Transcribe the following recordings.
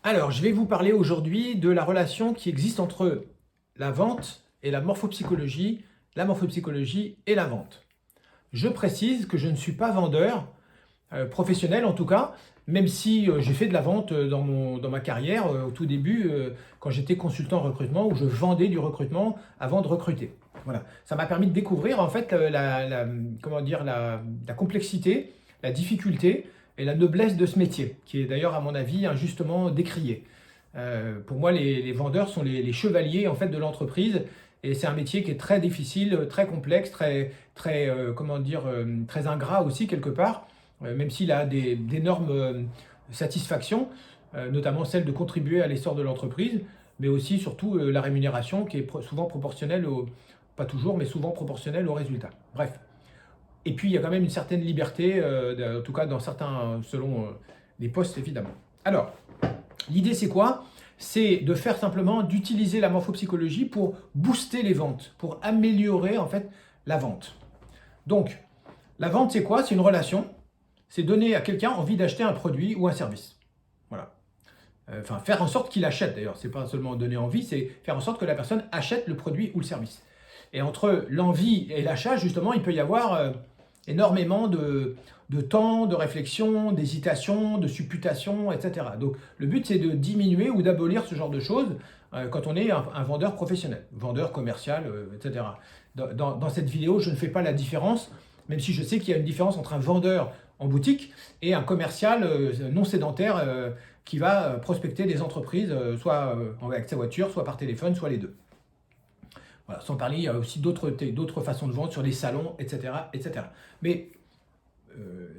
Alors, je vais vous parler aujourd'hui de la relation qui existe entre la vente et la morphopsychologie et la vente. Je précise que je ne suis pas vendeur, professionnel en tout cas, même si j'ai fait de la vente dans ma carrière au tout début, quand j'étais consultant en recrutement, où je vendais du recrutement avant de recruter. Voilà. Ça m'a permis de découvrir en fait comment dire, la complexité, la difficulté et la noblesse de ce métier, qui est d'ailleurs à mon avis injustement décrié. Pour moi, les vendeurs sont les chevaliers en fait de l'entreprise, et c'est un métier qui est très difficile, très complexe, très comment dire, très ingrat aussi quelque part, même s'il a d'énormes satisfactions, notamment celle de contribuer à l'essor de l'entreprise, mais aussi surtout la rémunération qui est souvent proportionnelle pas toujours, mais souvent proportionnelle aux résultats. Bref. Et puis il y a quand même une certaine liberté, en tout cas dans certains, selon les postes évidemment. Alors, l'idée c'est quoi? C'est de faire simplement, d'utiliser la morphopsychologie pour booster les ventes, pour améliorer en fait la vente. Donc, la vente c'est quoi? C'est une relation, c'est donner à quelqu'un envie d'acheter un produit ou un service. Voilà. Enfin, faire en sorte qu'il achète d'ailleurs, c'est pas seulement donner envie, c'est faire en sorte que la personne achète le produit ou le service. Et entre l'envie et l'achat, justement, il peut y avoir énormément de temps, de réflexion, d'hésitation, de supputation, etc. Donc le but c'est de diminuer ou d'abolir ce genre de choses quand on est un vendeur professionnel, vendeur commercial, etc. Dans cette vidéo, je ne fais pas la différence, même si je sais qu'il y a une différence entre un vendeur en boutique et un commercial non sédentaire qui va prospecter des entreprises, soit avec sa voiture, soit par téléphone, soit les deux. Voilà, sans parler, il y a aussi d'autres façons de vendre sur les salons, etc. etc. Mais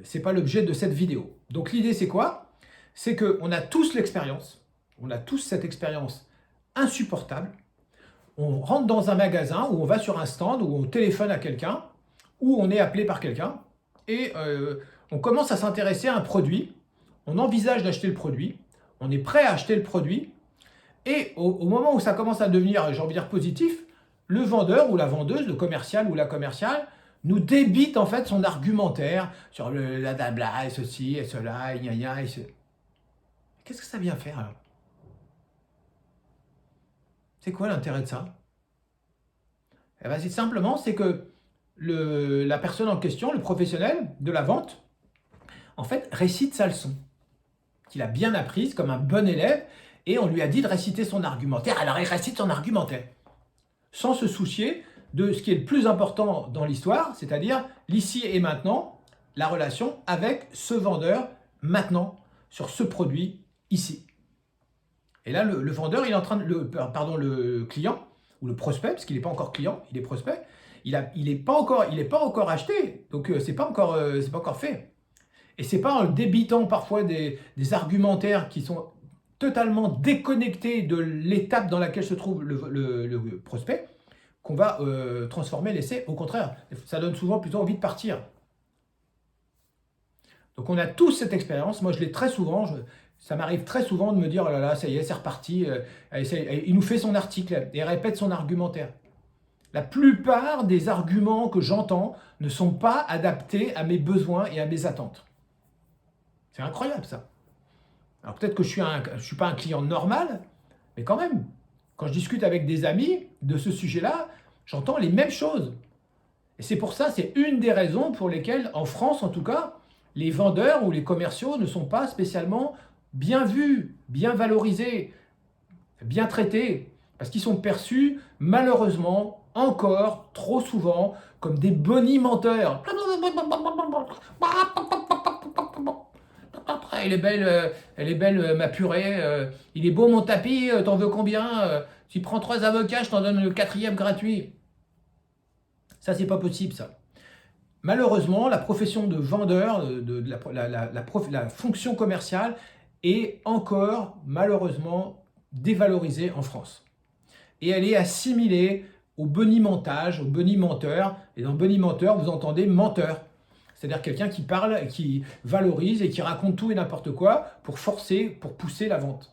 ce n'est pas l'objet de cette vidéo. Donc l'idée c'est quoi? C'est qu'on a tous l'expérience, on a tous cette expérience insupportable. On rentre dans un magasin ou on va sur un stand ou on téléphone à quelqu'un ou on est appelé par quelqu'un et on commence à s'intéresser à un produit, on envisage d'acheter le produit, on est prêt à acheter le produit et au moment où ça commence à devenir, j'ai envie de dire, positif, le vendeur ou la vendeuse, le commercial ou la commerciale, nous débite en fait son argumentaire sur la blabla et ceci et cela, et gna gna, et qu'est-ce que ça vient faire alors? C'est quoi l'intérêt de ça? Eh ben, c'est simplement, c'est que la personne en question, le professionnel de la vente, en fait, récite sa leçon, qu'il a bien apprise comme un bon élève, et on lui a dit de réciter son argumentaire, alors il récite son argumentaire, sans se soucier de ce qui est le plus important dans l'histoire, c'est-à-dire l'ici et maintenant, la relation avec ce vendeur maintenant, sur ce produit ici. Et là, le vendeur, il est en train de, le client, ou le prospect, parce qu'il n'est pas encore client, il est prospect, il n'est pas encore acheté, donc c'est pas encore fait. Et c'est pas en débitant parfois des argumentaires qui sont totalement déconnectés de l'étape dans laquelle se trouve le prospect qu'on va transformer l'essai. Au contraire, ça donne souvent plutôt envie de partir. Donc on a tous cette expérience. Moi, je l'ai très souvent. Ça m'arrive très souvent de me dire, oh là là, ça y est, c'est reparti. Il nous fait son article et répète son argumentaire. La plupart des arguments que j'entends ne sont pas adaptés à mes besoins et à mes attentes. C'est incroyable ça. Alors peut-être que je ne suis pas un client normal, mais quand même, quand je discute avec des amis de ce sujet-là, j'entends les mêmes choses. Et c'est pour ça, c'est une des raisons pour lesquelles, en France en tout cas, les vendeurs ou les commerciaux ne sont pas spécialement bien vus, bien valorisés, bien traités, parce qu'ils sont perçus, malheureusement, encore trop souvent, comme des bonimenteurs. Elle est belle ma purée. Il est beau mon tapis, t'en veux combien? Tu prends 3 avocats, je t'en donne le 4e gratuit. Ça, c'est pas possible, ça. Malheureusement, la profession de vendeur, la fonction commerciale est encore malheureusement dévalorisée en France. Et elle est assimilée au bonimentage, au bonimenteur. Et dans bonimenteur, vous entendez menteur. C'est-à-dire quelqu'un qui parle, qui valorise et qui raconte tout et n'importe quoi pour forcer, pour pousser la vente.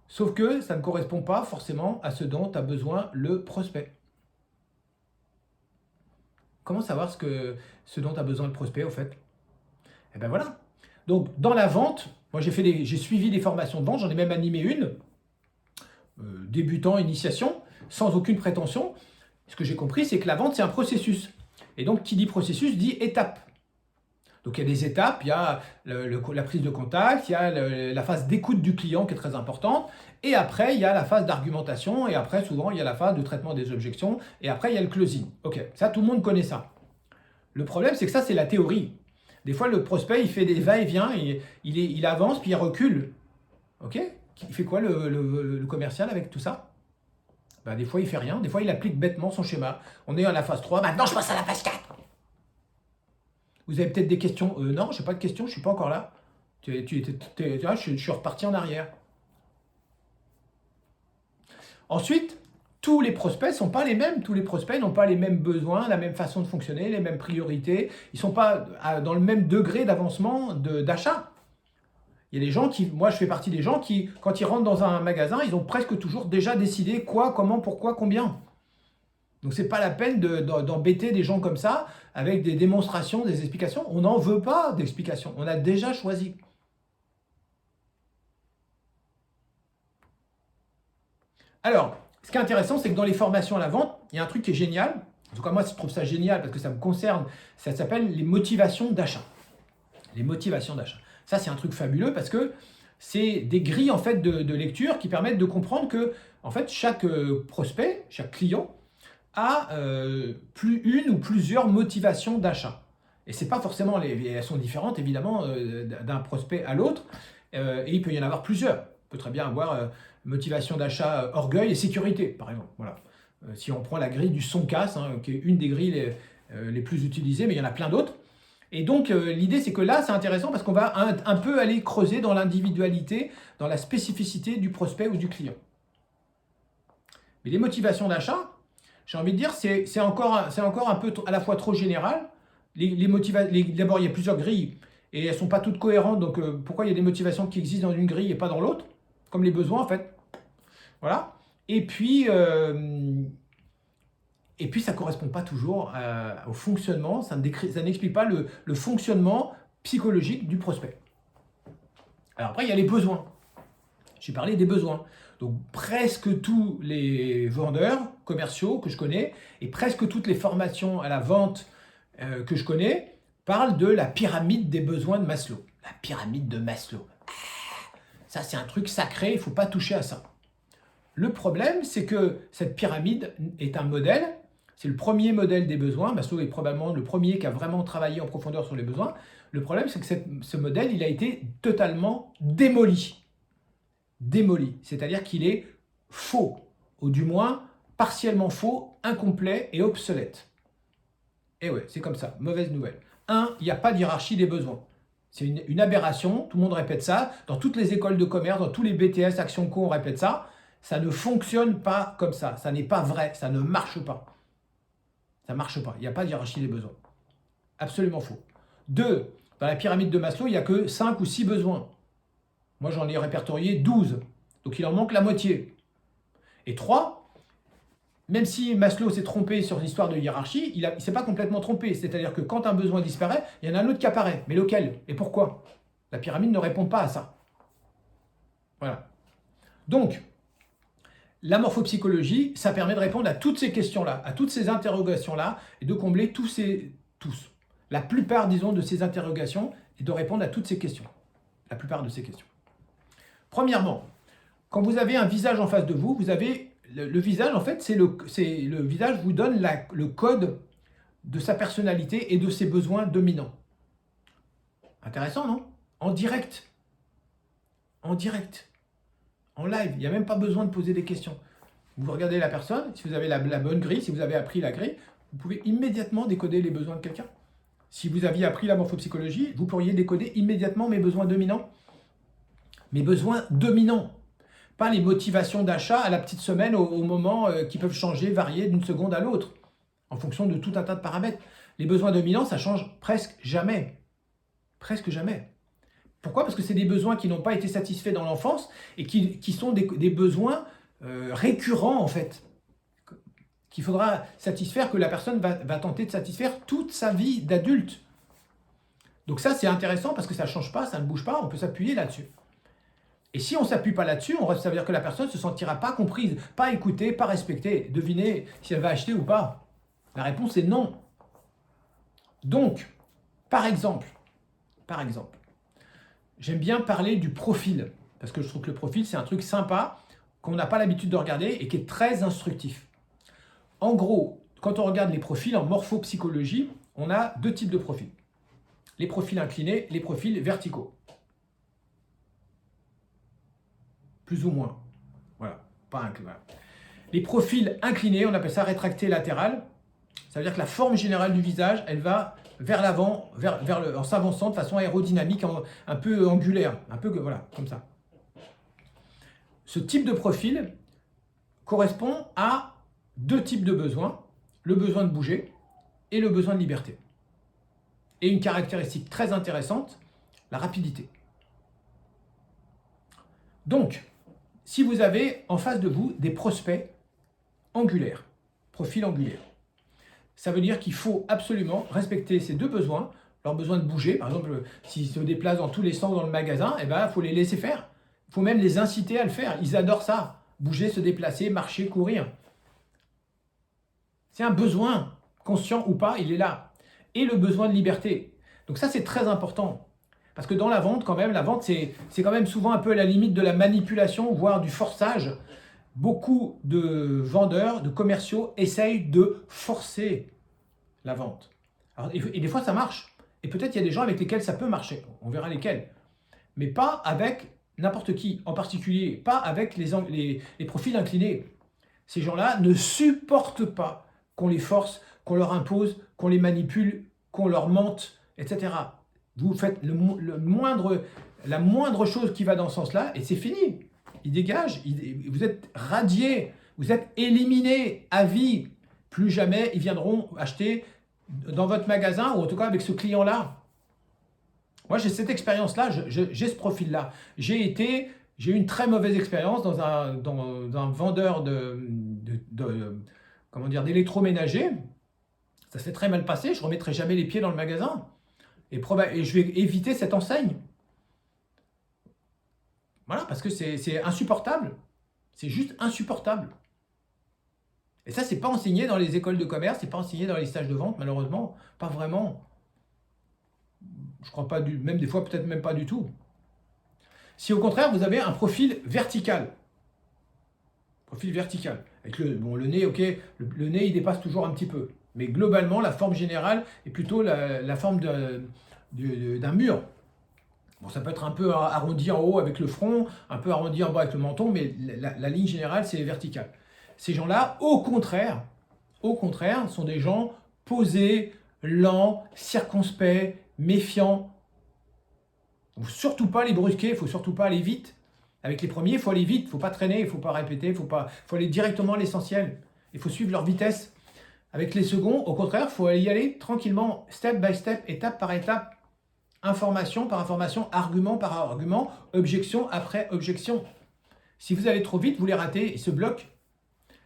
Sauf que ça ne correspond pas forcément à ce dont a besoin le prospect. Comment savoir ce dont a besoin le prospect au fait? Eh ben voilà. Donc, dans la vente, moi j'ai suivi des formations de vente, j'en ai même animé une, débutant, initiation, sans aucune prétention. Ce que j'ai compris, c'est que la vente, c'est un processus. Et donc, qui dit processus, dit étape. Donc, il y a des étapes, il y a la prise de contact, il y a la phase d'écoute du client qui est très importante, et après, il y a la phase d'argumentation, et après, souvent, il y a la phase de traitement des objections, et après, il y a le closing. Ok, ça, tout le monde connaît ça. Le problème, c'est que ça, c'est la théorie. Des fois, le prospect, il fait des va-et-vient, il avance, puis il recule. Ok? Il fait quoi le commercial avec tout ça? Ben, des fois, il fait rien. Des fois, il applique bêtement son schéma. On est à la phase 3. Maintenant, je passe à la phase 4. Vous avez peut-être des questions? Non, je n'ai pas de questions, je ne suis pas encore là. Je suis reparti en arrière. Ensuite, tous les prospects ne sont pas les mêmes. Tous les prospects n'ont pas les mêmes besoins, la même façon de fonctionner, les mêmes priorités. Ils ne sont pas dans le même degré d'avancement d'achat. Il y a des gens qui, moi je fais partie des gens qui, quand ils rentrent dans un magasin, ils ont presque toujours déjà décidé quoi, comment, pourquoi, combien. Donc c'est pas la peine d'embêter des gens comme ça avec des démonstrations, des explications. On n'en veut pas d'explications, on a déjà choisi. Alors, ce qui est intéressant, c'est que dans les formations à la vente, il y a un truc qui est génial. En tout cas, moi, je trouve ça génial parce que ça me concerne. Ça s'appelle les motivations d'achat. Les motivations d'achat. Ça, c'est un truc fabuleux parce que c'est des grilles en fait de lecture qui permettent de comprendre que en fait, chaque prospect, chaque client a plus une ou plusieurs motivations d'achat. Et c'est pas forcément elles sont différentes évidemment d'un prospect à l'autre. Et il peut y en avoir plusieurs. On peut très bien avoir motivation d'achat, orgueil et sécurité, par exemple. Voilà. Si on prend la grille du SONCAS, qui est une des grilles les plus utilisées, mais il y en a plein d'autres. Et donc, l'idée, c'est que là, c'est intéressant parce qu'on va un peu aller creuser dans l'individualité, dans la spécificité du prospect ou du client. Mais les motivations d'achat, j'ai envie de dire, c'est encore un peu à la fois trop général. D'abord, il y a plusieurs grilles et elles ne sont pas toutes cohérentes. Donc, pourquoi il y a des motivations qui existent dans une grille et pas dans l'autre? Comme les besoins, en fait. Voilà. Et puis, ça ne correspond pas toujours au fonctionnement, ça n'explique pas le fonctionnement psychologique du prospect. Alors après, il y a les besoins. J'ai parlé des besoins. Donc presque tous les vendeurs commerciaux que je connais et presque toutes les formations à la vente que je connais parlent de la pyramide des besoins de Maslow. La pyramide de Maslow. Ça, c'est un truc sacré, il ne faut pas toucher à ça. Le problème, c'est que cette pyramide est un modèle. C'est le premier modèle des besoins. Maslow est probablement le premier qui a vraiment travaillé en profondeur sur les besoins. Le problème, c'est que ce modèle, il a été totalement démoli. Démoli. C'est-à-dire qu'il est faux, ou du moins partiellement faux, incomplet et obsolète. Et ouais, c'est comme ça. Mauvaise nouvelle. Il n'y a pas de hiérarchie des besoins. C'est une aberration. Tout le monde répète ça. Dans toutes les écoles de commerce, dans tous les BTS, Action Co, on répète ça. Ça ne fonctionne pas comme ça. Ça n'est pas vrai. Ça ne marche pas. Ça ne marche pas. Il n'y a pas de hiérarchie des besoins. Absolument faux. 2. Dans la pyramide de Maslow, il n'y a que 5 ou 6 besoins. Moi, j'en ai répertorié 12. Donc, il en manque la moitié. Et 3, même si Maslow s'est trompé sur l'histoire de hiérarchie, il ne s'est pas complètement trompé. C'est-à-dire que quand un besoin disparaît, il y en a un autre qui apparaît. Mais lequel? Et pourquoi? La pyramide ne répond pas à ça. Voilà. Donc, la morphopsychologie, ça permet de répondre à toutes ces questions-là, à toutes ces interrogations-là, et de combler la plupart, disons, de ces interrogations, et de répondre à toutes ces questions. La plupart de ces questions. Premièrement, quand vous avez un visage en face de vous, vous avez le visage, en fait, le visage vous donne le code de sa personnalité et de ses besoins dominants. Intéressant, non? En direct. En direct. En live, il n'y a même pas besoin de poser des questions. Vous regardez la personne, si vous avez la bonne grille, si vous avez appris la grille, vous pouvez immédiatement décoder les besoins de quelqu'un. Si vous aviez appris la morphopsychologie, vous pourriez décoder immédiatement mes besoins dominants. Mes besoins dominants. Pas les motivations d'achat à la petite semaine au moment qui peuvent changer, varier d'une seconde à l'autre, en fonction de tout un tas de paramètres. Les besoins dominants, ça change presque jamais. Presque jamais. Pourquoi? Parce que c'est des besoins qui n'ont pas été satisfaits dans l'enfance et qui sont des besoins récurrents en fait, qu'il faudra satisfaire, que la personne va tenter de satisfaire toute sa vie d'adulte. Donc ça, c'est intéressant parce que ça ne change pas, ça ne bouge pas, on peut s'appuyer là-dessus. Et si on ne s'appuie pas là-dessus, ça veut dire que la personne ne se sentira pas comprise, pas écoutée, pas respectée. Devinez si elle va acheter ou pas. La réponse est non. Donc, par exemple, j'aime bien parler du profil, parce que je trouve que le profil, c'est un truc sympa, qu'on n'a pas l'habitude de regarder et qui est très instructif. En gros, quand on regarde les profils en morphopsychologie, on a deux types de profils. Les profils inclinés, les profils verticaux. Plus ou moins. Voilà, pas incliné. Voilà. Les profils inclinés, on appelle ça rétracté latéral. Ça veut dire que la forme générale du visage, elle va vers l'avant, en s'avançant de façon aérodynamique, un peu angulaire, un peu voilà, comme ça. Ce type de profil correspond à deux types de besoins, le besoin de bouger et le besoin de liberté. Et une caractéristique très intéressante, la rapidité. Donc, si vous avez en face de vous des prospects angulaires, profil angulaire, ça veut dire qu'il faut absolument respecter ces deux besoins, leur besoin de bouger. Par exemple, s'ils se déplacent dans tous les sens dans le magasin, il faut les laisser faire. Il faut même les inciter à le faire. Ils adorent ça. Bouger, se déplacer, marcher, courir. C'est un besoin, conscient ou pas, il est là. Et le besoin de liberté. Donc ça, c'est très important. Parce que dans la vente, quand même, la vente, c'est quand même souvent un peu à la limite de la manipulation, voire du forçage. Beaucoup de vendeurs, de commerciaux essayent de forcer la vente. Alors, et des fois, ça marche. Et peut-être il y a des gens avec lesquels ça peut marcher. On verra lesquels. Mais pas avec n'importe qui. En particulier, pas avec les profils inclinés. Ces gens-là ne supportent pas qu'on les force, qu'on leur impose, qu'on les manipule, qu'on leur mente, etc. Vous faites la moindre chose qui va dans ce sens-là et c'est fini. Ils dégagent, vous êtes radiés, vous êtes éliminés à vie. Plus jamais ils viendront acheter dans votre magasin ou en tout cas avec ce client-là. Moi, j'ai cette expérience-là, j'ai ce profil-là. J'ai eu une très mauvaise expérience dans un vendeur d'électroménager. Ça s'est très mal passé, je ne remettrai jamais les pieds dans le magasin. Et je vais éviter cette enseigne. Voilà, parce que c'est insupportable. C'est juste insupportable. Et ça, c'est pas enseigné dans les écoles de commerce, c'est pas enseigné dans les stages de vente, malheureusement. Pas vraiment. Je crois pas, même des fois, peut-être même pas du tout. Si au contraire, vous avez un profil vertical. Profil vertical. Avec le nez, ok, le nez, il dépasse toujours un petit peu. Mais globalement, la forme générale est plutôt la forme d'un mur. Bon, ça peut être un peu arrondi en haut avec le front, un peu arrondi en bas avec le menton, mais la ligne générale, c'est vertical. Ces gens-là, au contraire, sont des gens posés, lents, circonspects, méfiants. Il ne faut surtout pas les brusquer, il ne faut surtout pas aller vite. Avec les premiers, il faut aller vite, il ne faut pas traîner, il ne faut pas répéter, il faut aller directement à l'essentiel. Il faut suivre leur vitesse. Avec les seconds, au contraire, il faut y aller tranquillement, step by step, étape par étape, information par information, argument par argument, objection après objection. Si vous allez trop vite, vous les ratez, ils se bloquent.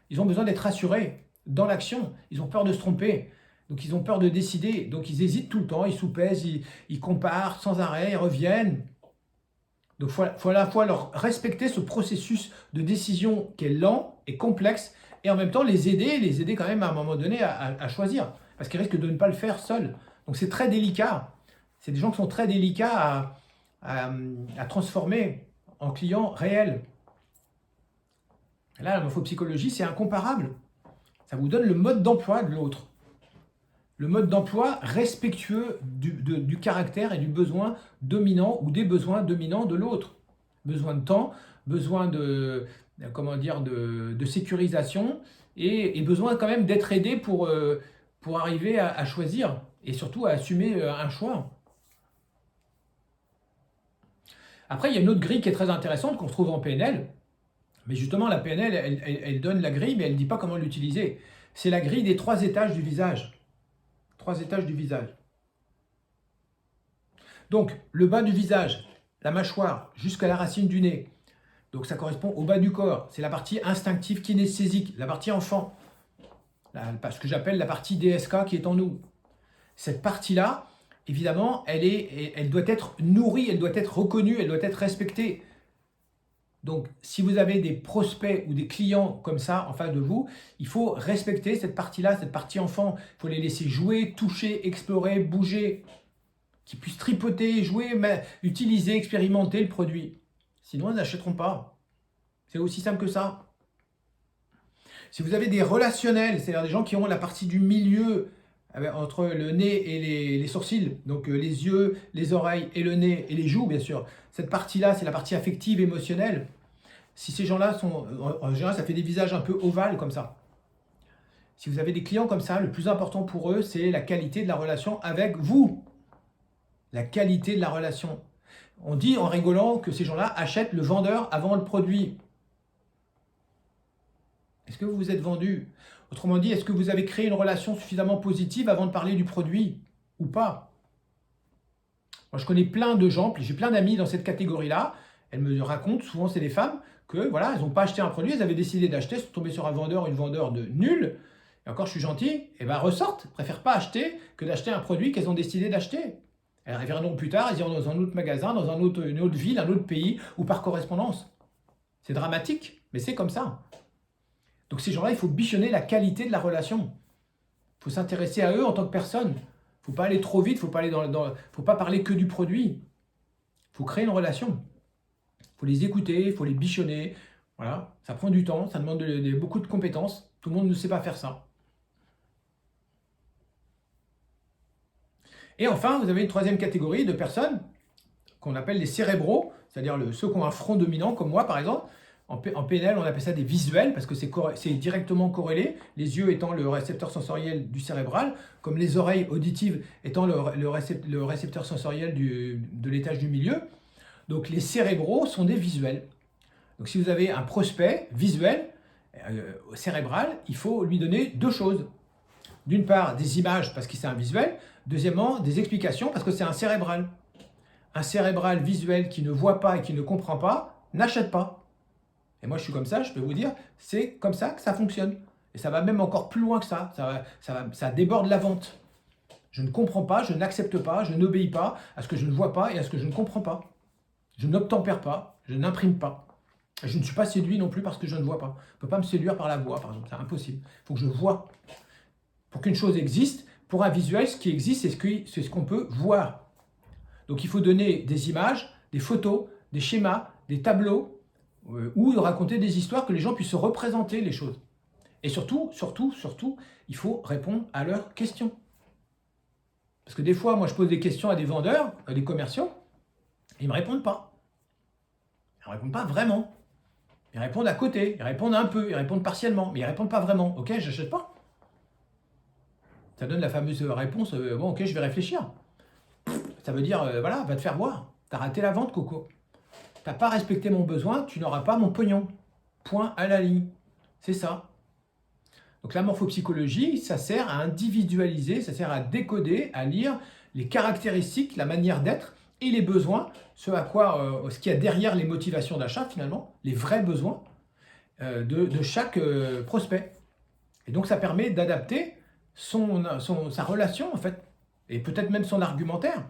Ils ont besoin d'être rassurés dans l'action. Ils ont peur de se tromper. Donc ils ont peur de décider. Donc ils hésitent tout le temps, ils soupèsent, ils comparent sans arrêt, ils reviennent. Donc il faut à la fois leur respecter ce processus de décision qui est lent et complexe et en même temps les aider quand même à un moment donné à choisir. Parce qu'ils risquent de ne pas le faire seuls. Donc c'est très délicat. C'est des gens qui sont très délicats à transformer en clients réels. Là, la morphopsychologie, c'est incomparable. Ça vous donne le mode d'emploi de l'autre. Le mode d'emploi respectueux du caractère et du besoin dominant ou des besoins dominants de l'autre. Besoin de temps, besoin de sécurisation et besoin quand même d'être aidé pour arriver à choisir et surtout à assumer un choix. Après, il y a une autre grille qui est très intéressante qu'on trouve en PNL. Mais justement, la PNL, elle donne la grille, mais elle ne dit pas comment l'utiliser. C'est la grille des 3 étages du visage. 3 étages du visage. Donc, le bas du visage, la mâchoire, jusqu'à la racine du nez. Donc, ça correspond au bas du corps. C'est la partie instinctive kinesthésique, la partie enfant. Ce que j'appelle la partie DSK qui est en nous. Cette partie-là, évidemment, elle doit être nourrie, elle doit être reconnue, elle doit être respectée. Donc, si vous avez des prospects ou des clients comme ça en face de vous, il faut respecter cette partie-là, cette partie enfant. Il faut les laisser jouer, toucher, explorer, bouger, qu'ils puissent tripoter, jouer, utiliser, expérimenter le produit. Sinon, ils n'achèteront pas. C'est aussi simple que ça. Si vous avez des relationnels, c'est-à-dire des gens qui ont la partie du milieu entre le nez et les sourcils, donc les yeux, les oreilles et le nez et les joues, bien sûr. Cette partie-là, c'est la partie affective, émotionnelle. Si ces gens-là sont, en général, ça fait des visages un peu ovales comme ça. Si vous avez des clients comme ça, le plus important pour eux, c'est la qualité de la relation avec vous. La qualité de la relation. On dit en rigolant que ces gens-là achètent le vendeur avant le produit. Est-ce que vous vous êtes vendu? Autrement dit, est-ce que vous avez créé une relation suffisamment positive avant de parler du produit ou pas? Moi, je connais plein de gens, puis j'ai plein d'amis dans cette catégorie-là. Elles me racontent, souvent c'est des femmes, que voilà, elles n'ont pas acheté un produit, elles avaient décidé d'acheter, sont tombées sur un vendeur, une vendeur de nul. Et encore, je suis gentil, et ben ressortent, préfèrent pas acheter que d'acheter un produit qu'elles ont décidé d'acheter. Elles reviendront plus tard, elles iront dans un autre magasin, dans une autre ville, un autre pays, ou par correspondance. C'est dramatique, mais c'est comme ça. Donc ces gens-là, il faut bichonner la qualité de la relation. Il faut s'intéresser à eux en tant que personne. Il ne faut pas aller trop vite, il ne faut pas parler que du produit. Il faut créer une relation. Il faut les écouter, il faut les bichonner. Voilà, ça prend du temps, ça demande beaucoup de compétences. Tout le monde ne sait pas faire ça. Et enfin, vous avez une troisième catégorie de personnes qu'on appelle les cérébraux, c'est-à-dire ceux qui ont un front dominant, comme moi par exemple. En PNL, on appelle ça des visuels parce que c'est directement corrélé, les yeux étant le récepteur sensoriel du cérébral, comme les oreilles auditives étant le récepteur sensoriel de l'étage du milieu. Donc les cérébraux sont des visuels. Donc si vous avez un prospect visuel, cérébral, il faut lui donner deux choses. D'une part, des images parce que c'est un visuel. Deuxièmement, des explications parce que c'est un cérébral. Un cérébral visuel qui ne voit pas et qui ne comprend pas, n'achète pas. Et moi, je suis comme ça, je peux vous dire, c'est comme ça que ça fonctionne. Et ça va même encore plus loin que ça. Ça déborde la vente. Je ne comprends pas, je n'accepte pas, je n'obéis pas à ce que je ne vois pas et à ce que je ne comprends pas. Je n'obtempère pas, je n'imprime pas. Je ne suis pas séduit non plus parce que je ne vois pas. On ne peut pas me séduire par la voix, par exemple. C'est impossible. Il faut que je vois. Pour qu'une chose existe, pour un visuel, ce qui existe, c'est ce qu'on peut voir. Donc il faut donner des images, des photos, des schémas, des tableaux, ou raconter des histoires que les gens puissent se représenter les choses. Et surtout, il faut répondre à leurs questions. Parce que des fois, moi, je pose des questions à des vendeurs, à des commerciaux, et ils ne me répondent pas. Ils ne répondent pas vraiment. Ils répondent à côté, ils répondent un peu, ils répondent partiellement, mais ils ne répondent pas vraiment. Ok, je n'achète pas. Ça donne la fameuse réponse, bon, ok, je vais réfléchir. Ça veut dire, voilà, va te faire voir. Tu as raté la vente, Coco. Tu n'as pas respecté mon besoin, tu n'auras pas mon pognon. Point à la ligne. C'est ça. Donc la morphopsychologie, ça sert à individualiser, ça sert à décoder, à lire les caractéristiques, la manière d'être et les besoins, ce qu'il y a derrière les motivations d'achat finalement, les vrais besoins de chaque prospect. Et donc ça permet d'adapter sa relation en fait, et peut-être même son argumentaire.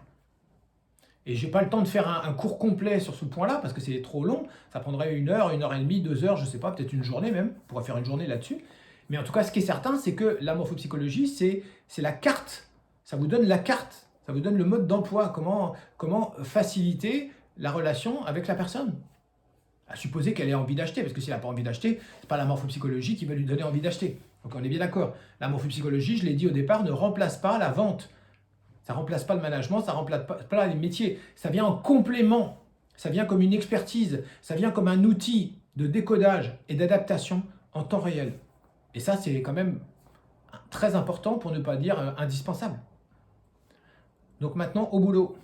Et je n'ai pas le temps de faire un cours complet sur ce point-là, parce que c'est trop long. Ça prendrait 1 heure, 1h30, 2 heures, je ne sais pas, peut-être une journée même. On pourrait faire une journée là-dessus. Mais en tout cas, ce qui est certain, c'est que la morphopsychologie, c'est la carte. Ça vous donne la carte. Ça vous donne le mode d'emploi. Comment faciliter la relation avec la personne. À supposer qu'elle ait envie d'acheter, parce que si elle n'a pas envie d'acheter, ce n'est pas la morphopsychologie qui va lui donner envie d'acheter. Donc on est bien d'accord. La morphopsychologie, je l'ai dit au départ, ne remplace pas la vente. Ça ne remplace pas le management, ça ne remplace pas les métiers. Ça vient en complément, ça vient comme une expertise, ça vient comme un outil de décodage et d'adaptation en temps réel. Et ça, c'est quand même très important pour ne pas dire indispensable. Donc maintenant, au boulot.